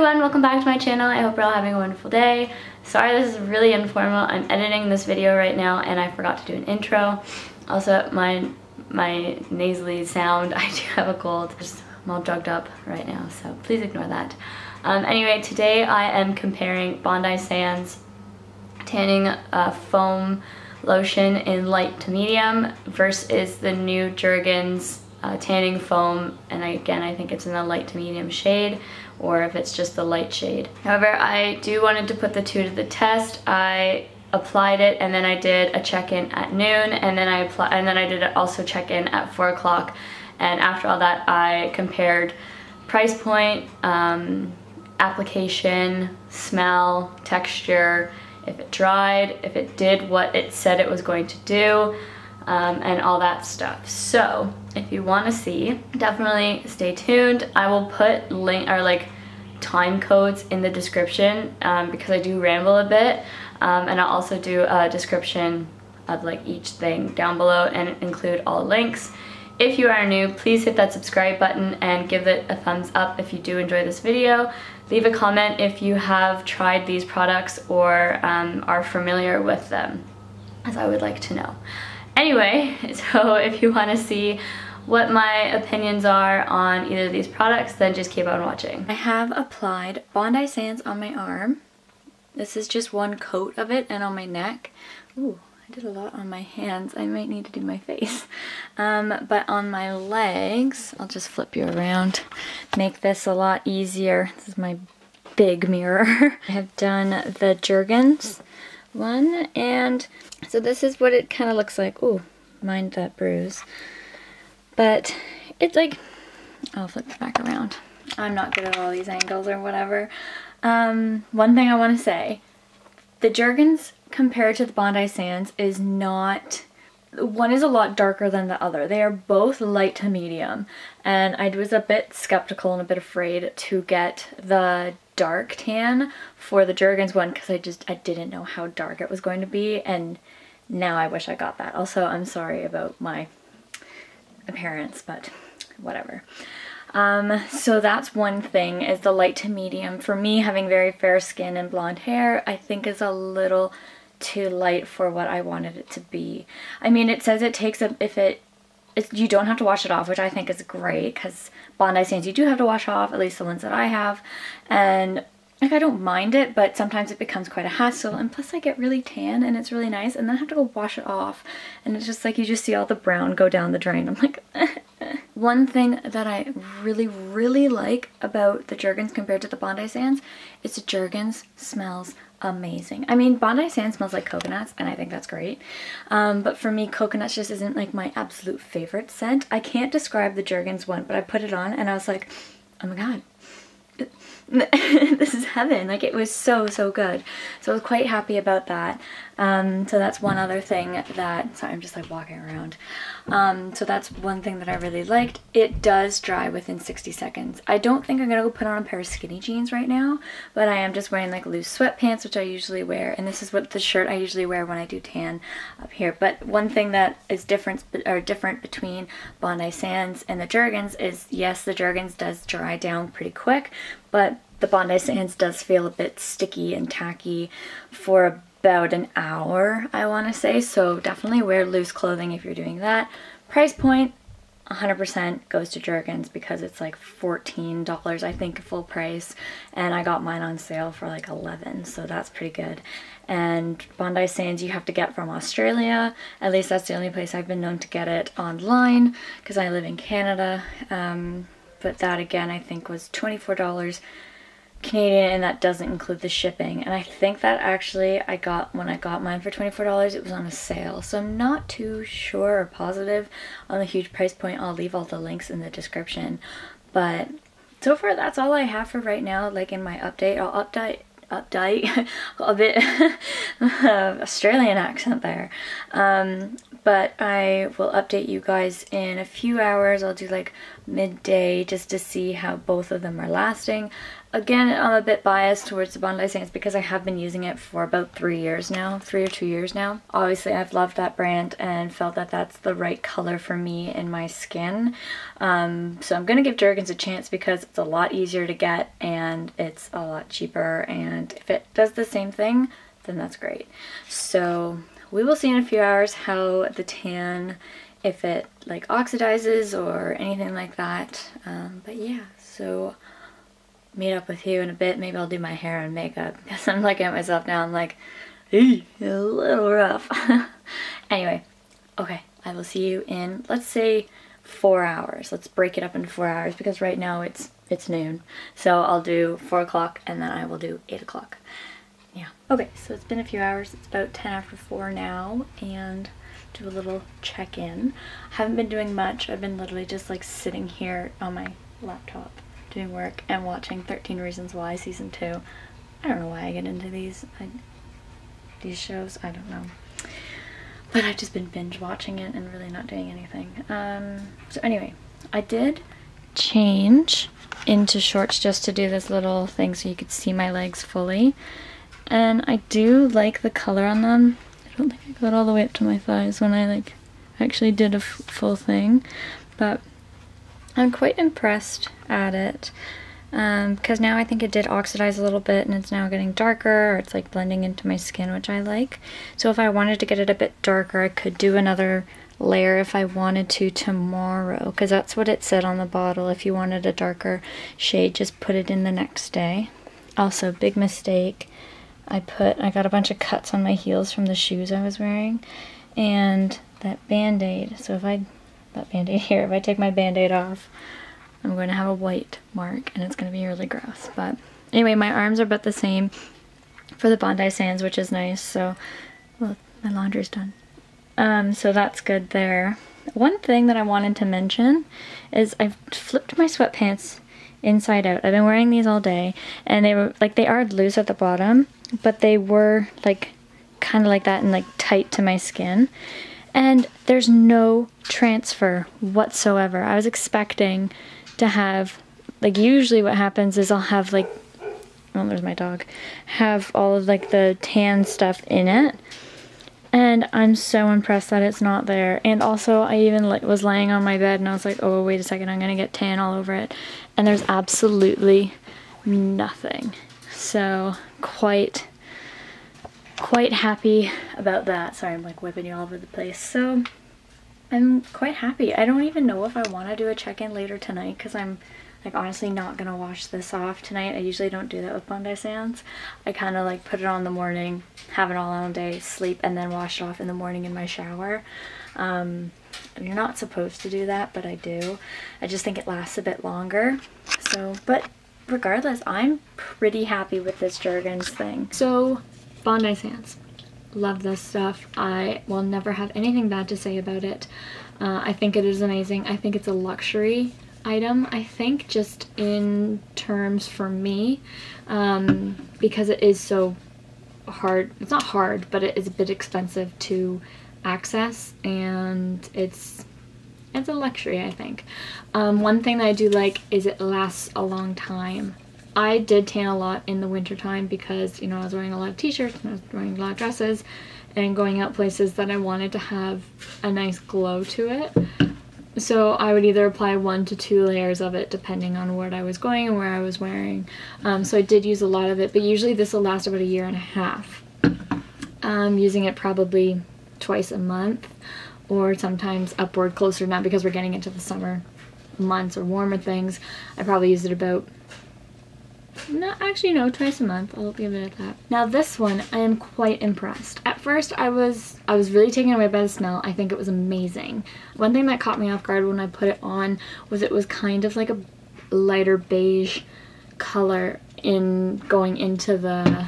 everyone, welcome back to my channel. I hope you're all having a wonderful day. Sorry this is really informal. I'm editing this video right now and I forgot to do an intro. Also, my nasally sound, I do have a cold. I'm all drugged up right now, so please ignore that. Anyway, today I am comparing Bondi Sands tanning foam lotion in light to medium versus the new Jergens tanning foam, and again I think it's in the light to medium shade, or if it's just the light shade. However, I wanted to put the two to the test. I applied it and then I did a check-in at noon, and then I did also check-in at 4 o'clock, and after all that I compared price point, application, smell, texture, if it dried, if it did what it said it was going to do, and all that stuff. So if you want to see, definitely stay tuned. I will put time codes in the description because I do ramble a bit, and I'll also do a description of each thing down below and include all links. If you are new, please hit that subscribe button and give it a thumbs up if you do enjoy this video. Leave a comment if you have tried these products or are familiar with them, as I would like to know. Anyway, so if you want to see what my opinions are on either of these products, then just keep on watching. I have applied Bondi Sands on my arm. This is just one coat of it, and on my neck. Ooh, I did a lot on my hands. I might need to do my face. But on my legs, I'll just flip you around, make this a lot easier. This is my big mirror. I have done the Jergens one, and so this is what it kind of looks like. Ooh, mind that bruise. But it's I'll flip it back around. I'm not good at all these angles or whatever. One thing I want to say, the Jergens compared to the Bondi Sands is not, one is a lot darker than the other. They are both light to medium, and I was a bit skeptical and a bit afraid to get the dark tan for the Jergens one because I didn't know how dark it was going to be, and now I wish I got that. Also, I'm sorry about my appearance, but whatever. So that's one thing, is the light to medium. For me, having very fair skin and blonde hair, I think is a little too light for what I wanted it to be. I mean, it says it takes you don't have to wash it off, which I think is great, because Bondi Sands you do have to wash off, at least the ones that I have, and I don't mind it, but sometimes it becomes quite a hassle, and plus I get really tan and it's really nice, and then I have to go wash it off, and it's just you just see all the brown go down the drain. I'm like, One thing that I really like about the Jergens compared to the Bondi Sands is the Jergens smells amazing. I mean, Bondi Sands smells like coconuts, and I think that's great. But for me, coconuts just isn't my absolute favorite scent. I can't describe the Jergens one, but I put it on and I was like, oh my god, this is heaven. It was so good. So I was quite happy about that. So that's one other thing that, sorry, I'm just walking around. So that's one thing that I really liked. It does dry within 60 seconds. I don't think I'm gonna go put on a pair of skinny jeans right now, but I am just wearing loose sweatpants, which I usually wear, and this is what the shirt I usually wear when I do tan up here. But one thing that is different between Bondi Sands and the Jergens is, yes, the Jergens does dry down pretty quick, but the Bondi Sands does feel a bit sticky and tacky for about an hour, I want to say. So definitely wear loose clothing if you're doing that. Price point, 100% goes to Jergens because it's $14, I think, full price, and I got mine on sale for $11, so that's pretty good. And Bondi Sands you have to get from Australia. At least that's the only place I've been known to get it online, because I live in Canada. But that again I think was $24 Canadian, and that doesn't include the shipping. And I think that actually when I got mine for $24, it was on a sale. So I'm not too sure or positive on the huge price point. I'll leave all the links in the description. But so far that's all I have for right now. In my update, I'll update a bit Australian accent there. But I will update you guys in a few hours. I'll do midday just to see how both of them are lasting. again, I'm a bit biased towards the Bondi Sands because I have been using it for about 3 years now, 3 or 2 years now. Obviously, I've loved that brand and felt that that's the right color for me and my skin. So I'm going to give Jergens a chance because it's a lot easier to get and it's a lot cheaper, and if it does the same thing, then that's great. So we will see in a few hours how the tan, if it like oxidizes or anything like that. But yeah, so meet up with you in a bit. Maybe I'll do my hair and makeup because I'm looking at myself now. I'm like, hey, a little rough. Anyway, okay, I will see you in, let's say, 4 hours. Let's break it up into 4 hours because right now it's noon. So I'll do 4 o'clock and then I will do 8 o'clock. Yeah. Okay, so it's been a few hours. It's about 10 after 4 now, and do a little check-in. Haven't been doing much. I've been literally just like sitting here on my laptop doing work and watching 13 Reasons Why season 2. I don't know why I get into these shows. I don't know. But I've just been binge watching it and really not doing anything. So anyway, I did change into shorts just to do this little thing so you could see my legs fully. And I do like the color on them. I don't think I got all the way up to my thighs when I like actually did a full thing. But I'm quite impressed at it because now I think it did oxidize a little bit and it's now getting darker, or it's like blending into my skin, which I like. So if I wanted to get it a bit darker, I could do another layer if I wanted to tomorrow, because that's what it said on the bottle. If you wanted a darker shade, just put it in the next day. Also, big mistake. I got a bunch of cuts on my heels from the shoes I was wearing, and that band-aid. So if that band-aid here, if I take my band-aid off, I'm going to have a white mark and it's going to be really gross. But anyway, my arms are about the same for the Bondi Sands, which is nice. So, well, my laundry's done. So that's good there. One thing that I wanted to mention is I've flipped my sweatpants inside out. I've been wearing these all day, and they are loose at the bottom, but they were like kind of like that and like tight to my skin. And there's no transfer whatsoever. I was expecting to have, like, usually what happens is I'll have like, oh, there's my dog, have all of like the tan stuff in it. And I'm so impressed that it's not there. And also I even was laying on my bed and I was like, oh, wait a second, I'm gonna get tan all over it. And there's absolutely nothing. So quite happy about that. Sorry, I'm like whipping you all over the place. So I'm quite happy. I don't even know if I want to do a check-in later tonight because I'm like honestly not gonna wash this off tonight. I usually don't do that with Bondi Sands. I kind of like put it on in the morning, have it all on all day, sleep, and then wash it off in the morning in my shower. You're not supposed to do that, but I do. I just think it lasts a bit longer. So, but regardless, I'm pretty happy with this Jergens thing. So, Bondi Sands. Love this stuff. I will never have anything bad to say about it. I think it is amazing. I think it's a luxury item, I think, just in terms for me, because it is so hard. It's not hard, but it is a bit expensive to access, and it's a luxury, I think. One thing that I do like is it lasts a long time. I did tan a lot in the winter time because, you know, I was wearing a lot of t-shirts and I was wearing a lot of dresses and going out places that I wanted to have a nice glow to it. So I would either apply 1 to 2 layers of it depending on where I was going and where I was wearing. So I did use a lot of it, but usually this will last about 1.5 years. Using it probably twice a month, or sometimes upward closer now because we're getting into the summer months or warmer things. I probably use it about, no, actually no, twice a month. I'll give it at that. Now this one, I am quite impressed. At first I was really taken away by the smell. I think it was amazing. One thing that caught me off guard when I put it on was it was kind of like a lighter beige color in going into the,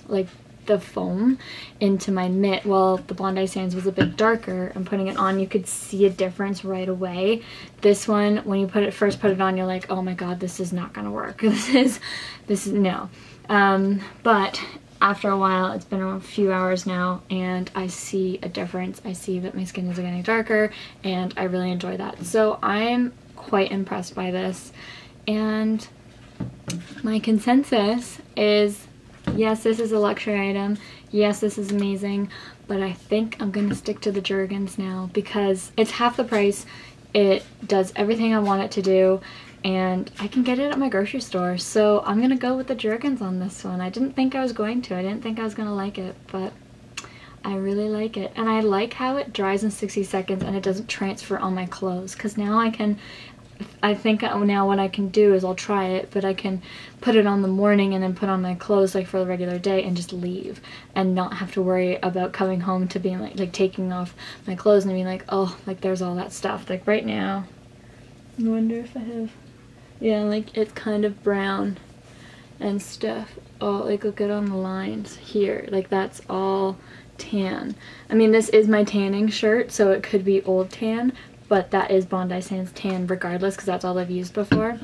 like, the foam into my mitt. Well, the Bondi Sands was a bit darker, and putting it on you could see a difference right away. This one, when you first put it on, you're like, oh my god, this is not gonna work. This is no. But after a while, it's been a few hours now, and I see a difference. I see that my skin is getting darker, and I really enjoy that. So I'm quite impressed by this, and my consensus is, yes, this is a luxury item. Yes, this is amazing, but I think I'm gonna stick to the Jergens now because it's half the price. It does everything I want it to do, and I can get it at my grocery store. So I'm gonna go with the Jergens on this one. I didn't think I was going to. I didn't think I was gonna like it, but I really like it. And I like how it dries in 60 seconds and it doesn't transfer on my clothes, because now I think now what I can do is I'll try it, but I can put it on the morning and then put on my clothes like for the regular day and just leave and not have to worry about coming home to being like taking off my clothes and being like, oh, like there's all that stuff. Like right now, I wonder if I have, yeah, like it's kind of brown and stuff. Oh, like look at on the lines here, like that's all tan. I mean, this is my tanning shirt, so it could be old tan, but that is Bondi Sands tan regardless, because that's all I've used before,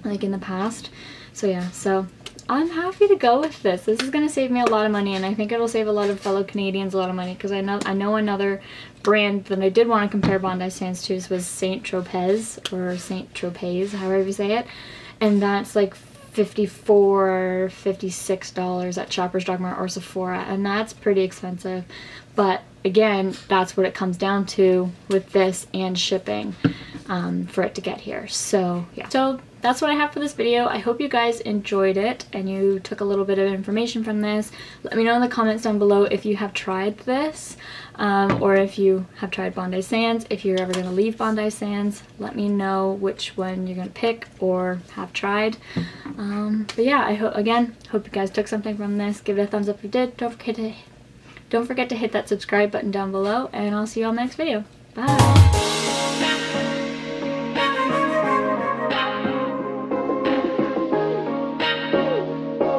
like in the past. So yeah, so I'm happy to go with this. This is going to save me a lot of money, and I think it'll save a lot of fellow Canadians a lot of money, because I know another brand that I did want to compare Bondi Sands to was Saint Tropez, or Saint Tropez, however you say it, and that's like $54, $56 at Shoppers Drug Mart or Sephora, and that's pretty expensive. But again, that's what it comes down to with this and shipping for it to get here. So yeah, so that's what I have for this video. I hope you guys enjoyed it and you took a little bit of information from this. Let me know in the comments down below if you have tried this, or if you have tried Bondi Sands. If you're ever going to leave Bondi Sands, let me know which one you're going to pick or have tried. But yeah, I hope you guys took something from this. Give it a thumbs up if you did. Don't forget to hit that subscribe button down below, and I'll see you all in the next video. Bye!